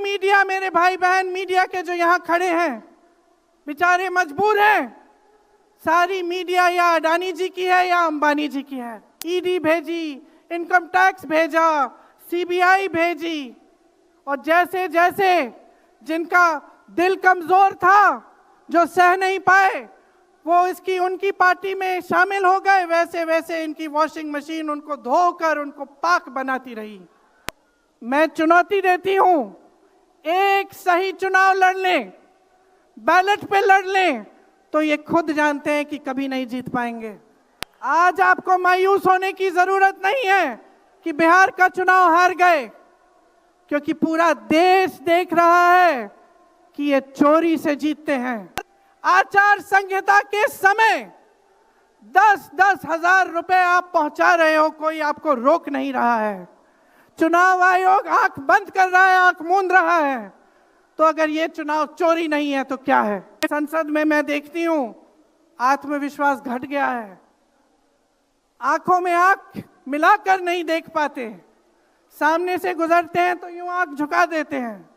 Media, मेरे भाई बहन मीडिया के जो यहाँ खड़े हैं, बेचारे मजबूर हैं। सारी मीडिया या अडानी जी की है या अंबानी जी की है। ईडी भेजी, इनकम टैक्स भेजा, सीबीआई भेजी, और जैसे जैसे जिनका दिल कमजोर था, जो सह नहीं पाए, वो उनकी पार्टी में शामिल हो गए, वैसे वैसे इनकी वॉशिंग मशीन उनको धोकर उनको पाक बनाती रही। मैं चुनौती देती हूं, एक सही चुनाव लड़ लें, बैलेट पे लड़ लें, तो ये खुद जानते हैं कि कभी नहीं जीत पाएंगे। आज आपको मायूस होने की जरूरत नहीं है कि बिहार का चुनाव हार गए, क्योंकि पूरा देश देख रहा है कि ये चोरी से जीतते हैं। आचार संहिता के समय 10-10 हजार रुपए आप पहुंचा रहे हो, कोई आपको रोक नहीं रहा है। चुनाव आयोग आंख बंद कर रहा है, आंख मूंद रहा है। तो अगर ये चुनाव चोरी नहीं है तो क्या है? संसद में मैं देखती हूं आत्मविश्वास घट गया है, आंखों में आंख मिलाकर नहीं देख पाते, सामने से गुजरते हैं तो यूं आंख झुका देते हैं।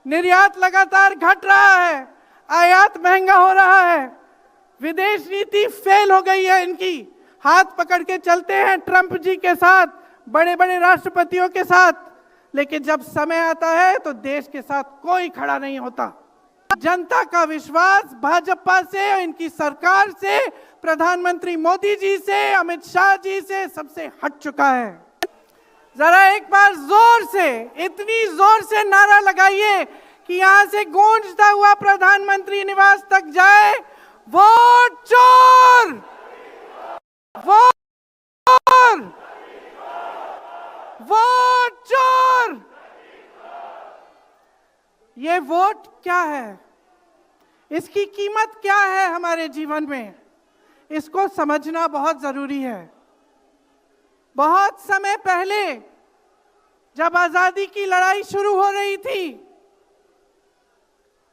निर्यात लगातार घट रहा है, आयात महंगा हो रहा है, विदेश नीति फेल हो गई है इनकी। हाथ पकड़ के चलते हैं ट्रंप जी के साथ, बड़े बड़े राष्ट्रपतियों के साथ, लेकिन जब समय आता है तो देश के साथ कोई खड़ा नहीं होता। जनता का विश्वास भाजपा से, इनकी सरकार से, प्रधानमंत्री मोदी जी से, अमित शाह जी से सबसे हट चुका है। जरा एक बार जोर से, इतनी जोर से नारा लगाइए कि यहां से गूंजता हुआ प्रधानमंत्री निवास तक जाए, वोट चोर, वोट चोर, वोट चोर। ये वोट क्या है, इसकी कीमत क्या है हमारे जीवन में, इसको समझना बहुत जरूरी है। बहुत समय पहले जब आजादी की लड़ाई शुरू हो रही थी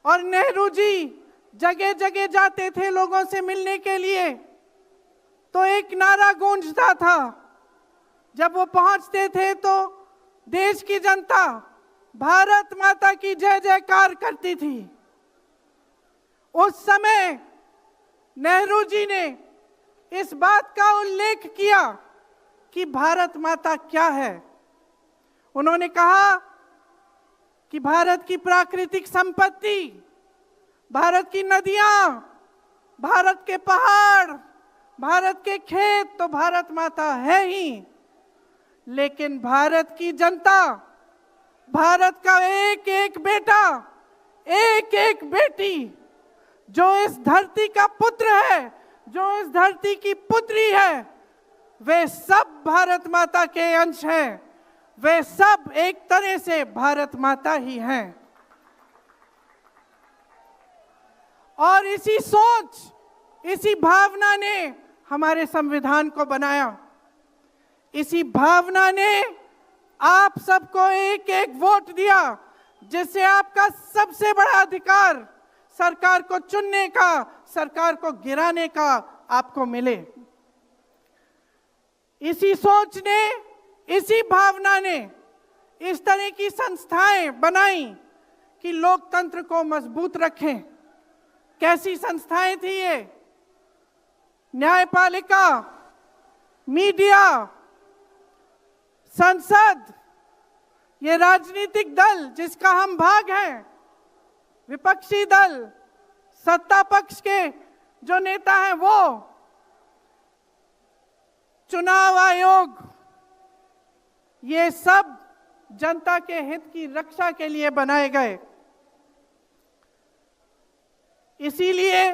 और नेहरू जी जगह जगह जाते थे लोगों से मिलने के लिए, तो एक नारा गूंजता था। जब वो पहुंचते थे तो देश की जनता भारत माता की जय जयकार करती थी। उस समय नेहरू जी ने इस बात का उल्लेख किया कि भारत माता क्या है। उन्होंने कहा कि भारत की प्राकृतिक संपत्ति, भारत की नदियां, भारत के पहाड़, भारत के खेत तो भारत माता है ही, लेकिन भारत की जनता, भारत का एक एक बेटा, एक एक बेटी, जो इस धरती का पुत्र है, जो इस धरती की पुत्री है, वे सब भारत माता के अंश हैं। वे सब एक तरह से भारत माता ही हैं। और इसी सोच, इसी भावना ने हमारे संविधान को बनाया। इसी भावना ने आप सबको एक एक वोट दिया, जिससे आपका सबसे बड़ा अधिकार सरकार को चुनने का, सरकार को गिराने का आपको मिले। इसी सोच ने, इसी भावना ने इस तरह की संस्थाएं बनाई कि लोकतंत्र को मजबूत रखें। कैसी संस्थाएं थी ये? न्यायपालिका, मीडिया, संसद, ये राजनीतिक दल जिसका हम भाग हैं, विपक्षी दल, सत्ता पक्ष के जो नेता हैं वो, चुनाव आयोग, ये सब जनता के हित की रक्षा के लिए बनाए गए। इसीलिए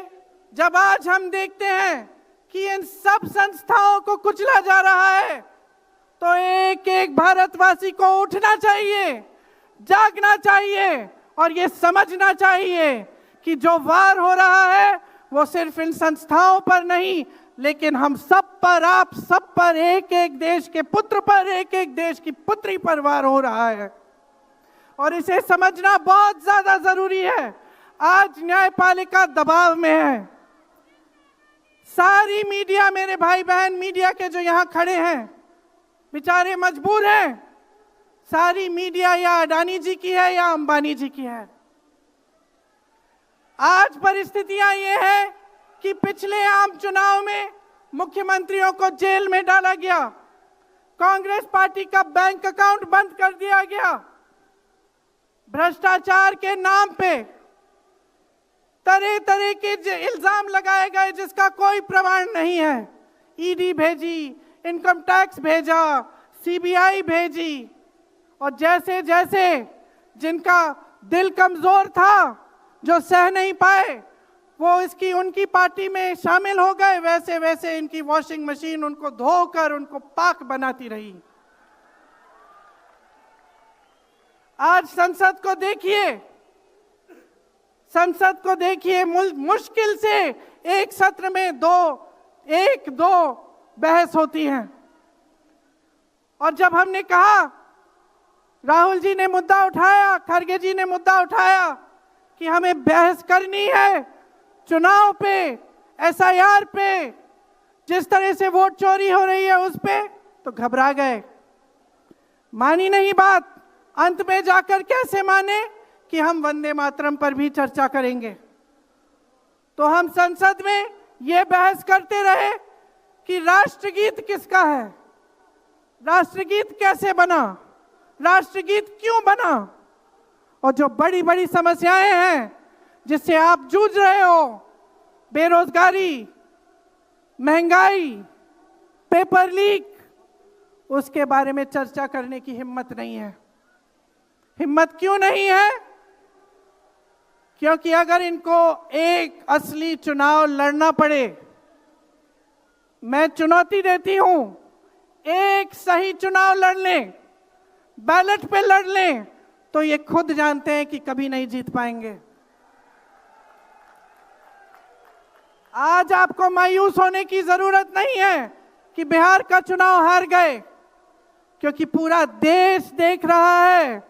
जब आज हम देखते हैं कि इन सब संस्थाओं को कुचला जा रहा है, तो एक एक भारतवासी को उठना चाहिए, जागना चाहिए और ये समझना चाहिए कि जो वार हो रहा है वो सिर्फ इन संस्थाओं पर नहीं, लेकिन हम सब पर, आप सब पर, एक एक देश के पुत्र पर, एक एक देश की पुत्री पर वार हो रहा है। और इसे समझना बहुत ज्यादा जरूरी है। आज न्यायपालिका दबाव में है। सारी मीडिया, मेरे भाई बहन मीडिया के जो यहाँ खड़े हैं, बेचारे मजबूर हैं। सारी मीडिया या अडानी जी की है या अंबानी जी की है। आज परिस्थितियां ये है कि पिछले आम चुनाव में मुख्यमंत्रियों को जेल में डाला गया, कांग्रेस पार्टी का बैंक अकाउंट बंद कर दिया गया, भ्रष्टाचार के नाम पे तरह तरह के इल्जाम लगाए गए जिसका कोई प्रमाण नहीं है। ईडी भेजी, इनकम टैक्स भेजा, सीबीआई भेजी, और जैसे जैसे जिनका दिल कमजोर था, जो सह नहीं पाए, वो उनकी पार्टी में शामिल हो गए, वैसे वैसे इनकी वॉशिंग मशीन उनको धोकर उनको पाक बनाती रही। आज संसद को देखिए, मुश्किल से एक सत्र में एक दो बहस होती हैं। और जब हमने कहा, राहुल जी ने मुद्दा उठाया, खड़गे जी ने मुद्दा उठाया कि हमें बहस करनी है चुनाव पे, एसआईआर पे, जिस तरह से वोट चोरी हो रही है उस पे, तो घबरा गए, मानी नहीं बात। अंत में जाकर कैसे माने कि हम वंदे मातरम पर भी चर्चा करेंगे। तो हम संसद में ये बहस करते रहे कि राष्ट्रगीत किसका है, राष्ट्रगीत कैसे बना, राष्ट्रगीत क्यों बना, और जो बड़ी बड़ी समस्याएं हैं जिससे आप जूझ रहे हो, बेरोजगारी, महंगाई, पेपर लीक, उसके बारे में चर्चा करने की हिम्मत नहीं है। हिम्मत क्यों नहीं है? क्योंकि अगर इनको एक असली चुनाव लड़ना पड़े, मैं चुनौती देती हूं, एक सही चुनाव लड़ लें, बैलेट पे लड़ लें, तो ये खुद जानते हैं कि कभी नहीं जीत पाएंगे। आज आपको मायूस होने की जरूरत नहीं है कि बिहार का चुनाव हार गए, क्योंकि पूरा देश देख रहा है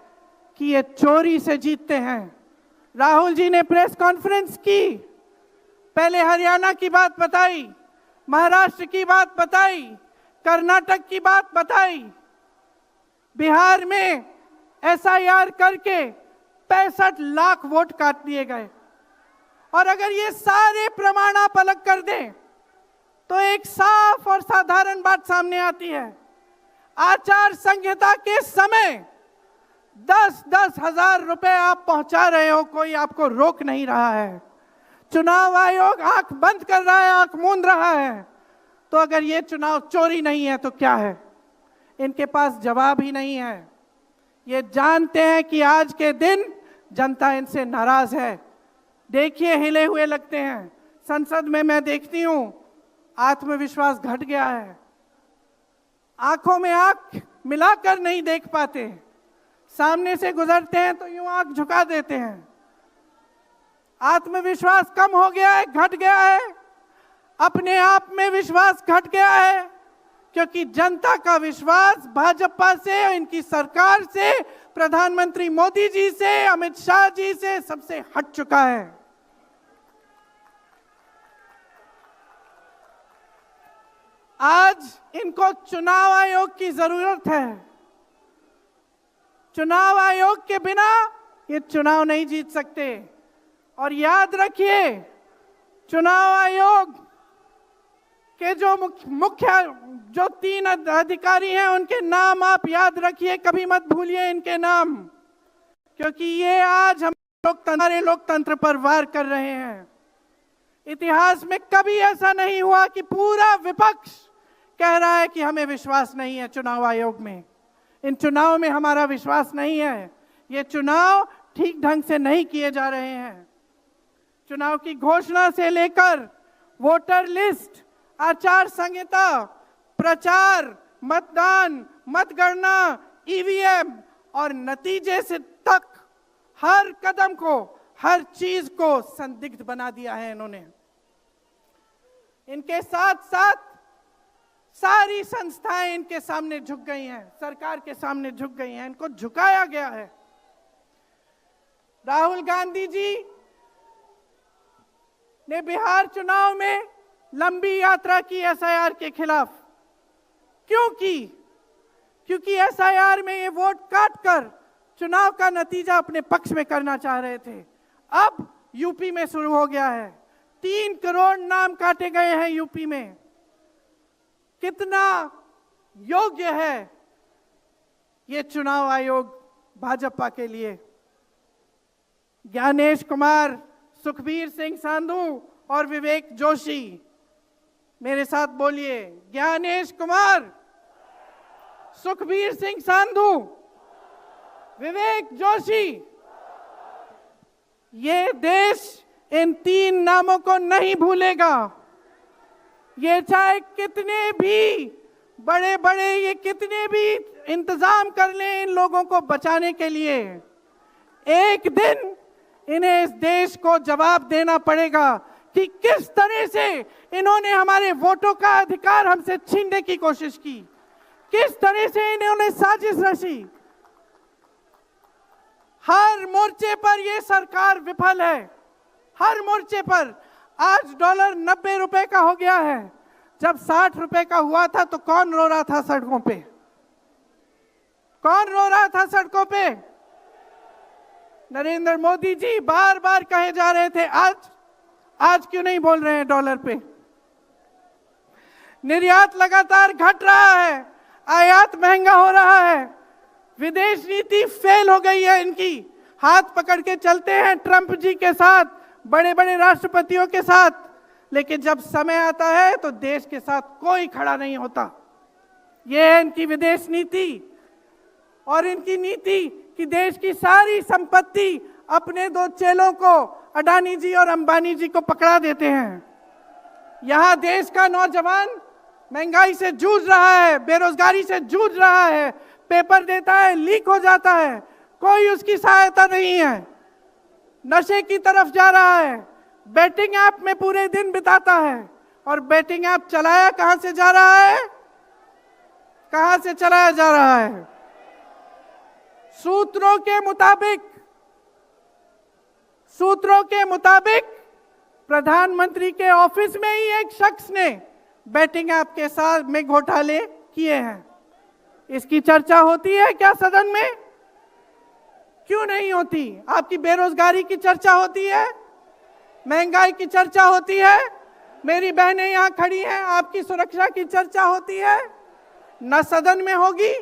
कि ये चोरी से जीतते हैं। राहुल जी ने प्रेस कॉन्फ्रेंस की, पहले हरियाणा की बात बताई, महाराष्ट्र की बात बताई, कर्नाटक की बात बताई, बिहार में एसआईआर करके 65 लाख वोट काट दिए गए। और अगर ये सारे प्रमाण आप अलग कर दें तो एक साफ और साधारण बात सामने आती है। आचार संहिता के समय 10-10 हजार रुपए आप पहुंचा रहे हो, कोई आपको रोक नहीं रहा है। चुनाव आयोग आंख बंद कर रहा है, आंख मूंद रहा है। तो अगर ये चुनाव चोरी नहीं है तो क्या है? इनके पास जवाब ही नहीं है। ये जानते हैं कि आज के दिन जनता इनसे नाराज है। देखिए, हिले हुए लगते हैं। संसद में मैं देखती हूं, आत्मविश्वास घट गया है, आंखों में आंख मिलाकर नहीं देख पाते, सामने से गुजरते हैं तो यूं आंख झुका देते हैं। आत्मविश्वास कम हो गया है, घट गया है, अपने आप में विश्वास घट गया है, क्योंकि जनता का विश्वास भाजपा से, इनकी सरकार से, प्रधानमंत्री मोदी जी से, अमित शाह जी से सबसे हट चुका है। आज इनको चुनाव आयोग की जरूरत है। चुनाव आयोग के बिना ये चुनाव नहीं जीत सकते। और याद रखिए, चुनाव आयोग के जो मुख्य 3 अधिकारी हैं, उनके नाम आप याद रखिए, कभी मत भूलिए इनके नाम, क्योंकि ये आज हमारे लोकतंत्र पर वार कर रहे हैं। इतिहास में कभी ऐसा नहीं हुआ कि पूरा विपक्ष कह रहा है कि हमें विश्वास नहीं है चुनाव आयोग में, इन चुनाव में हमारा विश्वास नहीं है, ये चुनाव ठीक ढंग से नहीं किए जा रहे हैं। चुनाव की घोषणा से लेकर वोटर लिस्ट, आचार संहिता, प्रचार, मतदान, मतगणना, ईवीएम और नतीजे से तक हर कदम को, हर चीज को संदिग्ध बना दिया है इन्होंने। इनके साथ साथ सारी संस्थाएं इनके सामने झुक गई हैं, सरकार के सामने झुक गई हैं, इनको झुकाया गया है। राहुल गांधी जी ने बिहार चुनाव में लंबी यात्रा की एसआईआर के खिलाफ। क्यों की? क्योंकि एसआईआर में ये वोट काट कर चुनाव का नतीजा अपने पक्ष में करना चाह रहे थे। अब यूपी में शुरू हो गया है, 3 करोड़ नाम काटे गए हैं यूपी में। कितना योग्य है ये चुनाव आयोग भाजपा के लिए? ज्ञानेश कुमार, सुखबीर सिंह सांधू और विवेक जोशी, मेरे साथ बोलिए, ज्ञानेश कुमार, सुखबीर सिंह सांधू, विवेक जोशी। ये देश इन 3 नामों को नहीं भूलेगा। ये चाहे कितने भी बड़े बड़े ये कितने भी इंतजाम कर लें इन लोगों को बचाने के लिए, एक दिन इन्हें इस देश को जवाब देना पड़ेगा कि किस तरह से इन्होंने हमारे वोटों का अधिकार हमसे छीनने की कोशिश की, किस तरह से इन्होंने साजिश रची। हर मोर्चे पर यह सरकार विफल है, हर मोर्चे पर। आज डॉलर 90 रुपए का हो गया है। जब 60 रुपए का हुआ था तो कौन रो रहा था सड़कों पे? कौन रो रहा था सड़कों पे? नरेंद्र मोदी जी बार बार कहे जा रहे थे, आज क्यों नहीं बोल रहे हैं डॉलर पे? निर्यात लगातार घट रहा है, आयात महंगा हो रहा है, विदेश नीति फेल हो गई है इनकी। हाथ पकड़ के चलते हैं ट्रंप जी के साथ, बड़े बड़े राष्ट्रपतियों के साथ, लेकिन जब समय आता है तो देश के साथ कोई खड़ा नहीं होता। यह है इनकी विदेश नीति। और इनकी नीति कि देश की सारी संपत्ति अपने 2 चेलों को, अडानी जी और अंबानी जी को पकड़ा देते हैं। यहां देश का नौजवान महंगाई से जूझ रहा है, बेरोजगारी से जूझ रहा है, पेपर देता है, लीक हो जाता है, कोई उसकी सहायता नहीं है, नशे की तरफ जा रहा है, बैटिंग ऐप में पूरे दिन बिताता है। और बैटिंग ऐप चलाया कहां से जा रहा है? कहां से चलाया जा रहा है? सूत्रों के मुताबिक प्रधानमंत्री के ऑफिस में ही एक शख्स ने बैटिंग ऐप के साथ में घोटाले किए हैं। इसकी चर्चा होती है क्या सदन में? क्यों नहीं होती? आपकी बेरोजगारी की चर्चा होती है, महंगाई की चर्चा होती है, मेरी बहनें यहां खड़ी हैं, आपकी सुरक्षा की चर्चा होती है? ना सदन में होगी,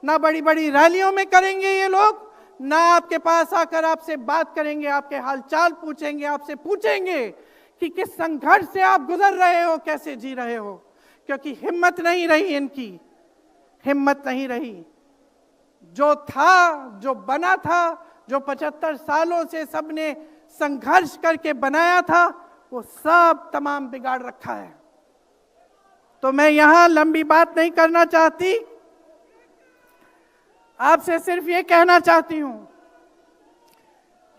ना बड़ी बड़ी रैलियों में करेंगे ये लोग, ना आपके पास आकर आपसे बात करेंगे, आपके हालचाल पूछेंगे, आपसे पूछेंगे कि किस संघर्ष से आप गुजर रहे हो, कैसे जी रहे हो। क्योंकि हिम्मत नहीं रही इनकी, हिम्मत नहीं रही। जो था, जो बना था, जो 75 सालों से सबने संघर्ष करके बनाया था, वो सब तमाम बिगाड़ रखा है। तो मैं यहां लंबी बात नहीं करना चाहती, आपसे सिर्फ ये कहना चाहती हूं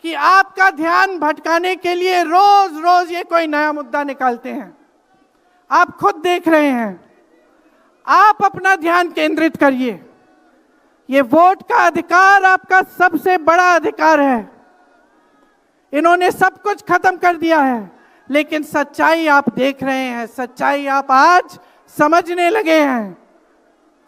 कि आपका ध्यान भटकाने के लिए रोज रोज ये कोई नया मुद्दा निकालते हैं। आप खुद देख रहे हैं, आप अपना ध्यान केंद्रित करिए। ये वोट का अधिकार आपका सबसे बड़ा अधिकार है। इन्होंने सब कुछ खत्म कर दिया है, लेकिन सच्चाई आप देख रहे हैं, सच्चाई आप आज समझने लगे हैं।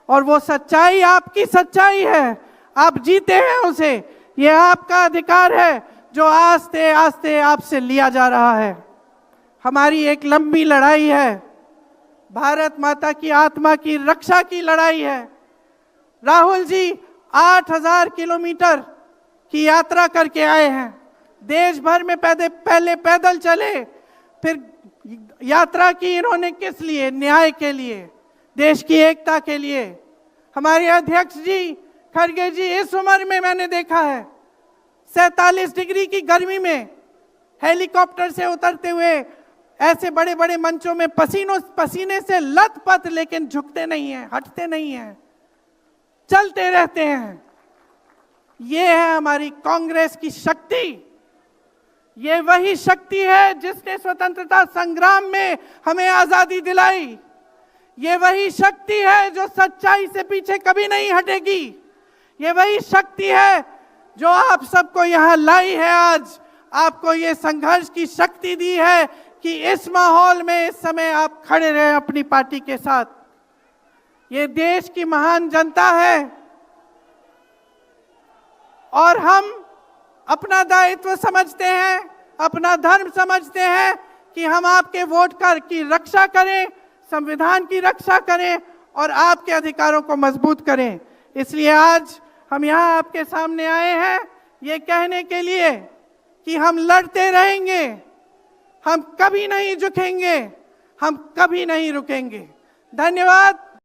और वो सच्चाई आपकी सच्चाई है, आप जीते हैं उसे। ये आपका अधिकार है जो आस्ते आस्ते आपसे लिया जा रहा है। हमारी एक लंबी लड़ाई है, भारत माता की आत्मा की रक्षा की लड़ाई है। राहुल जी 8000 किलोमीटर की यात्रा करके आए हैं, देश भर में पहले पैदल चले, फिर यात्रा की इन्होंने किस लिए? न्याय के लिए, देश की एकता के लिए। हमारे अध्यक्ष जी खड़गे जी इस उम्र में मैंने देखा है 47 डिग्री की गर्मी में हेलीकॉप्टर से उतरते हुए ऐसे बड़े बड़े मंचों में पसीने से लथपथ, लेकिन झुकते नहीं हैं, हटते नहीं हैं, चलते रहते हैं। ये है हमारी कांग्रेस की शक्ति। ये वही शक्ति है जिसने स्वतंत्रता संग्राम में हमें आजादी दिलाई। ये वही शक्ति है जो सच्चाई से पीछे कभी नहीं हटेगी। ये वही शक्ति है जो आप सबको यहां लाई है। आज आपको ये संघर्ष की शक्ति दी है कि इस माहौल में इस समय आप खड़े रहे अपनी पार्टी के साथ। ये देश की महान जनता है और हम अपना दायित्व समझते हैं, अपना धर्म समझते हैं कि हम आपके वोट की रक्षा करें, संविधान की रक्षा करें और आपके अधिकारों को मजबूत करें। इसलिए आज हम यहाँ आपके सामने आए हैं ये कहने के लिए कि हम लड़ते रहेंगे, हम कभी नहीं झुकेंगे, हम कभी नहीं रुकेंगे। धन्यवाद।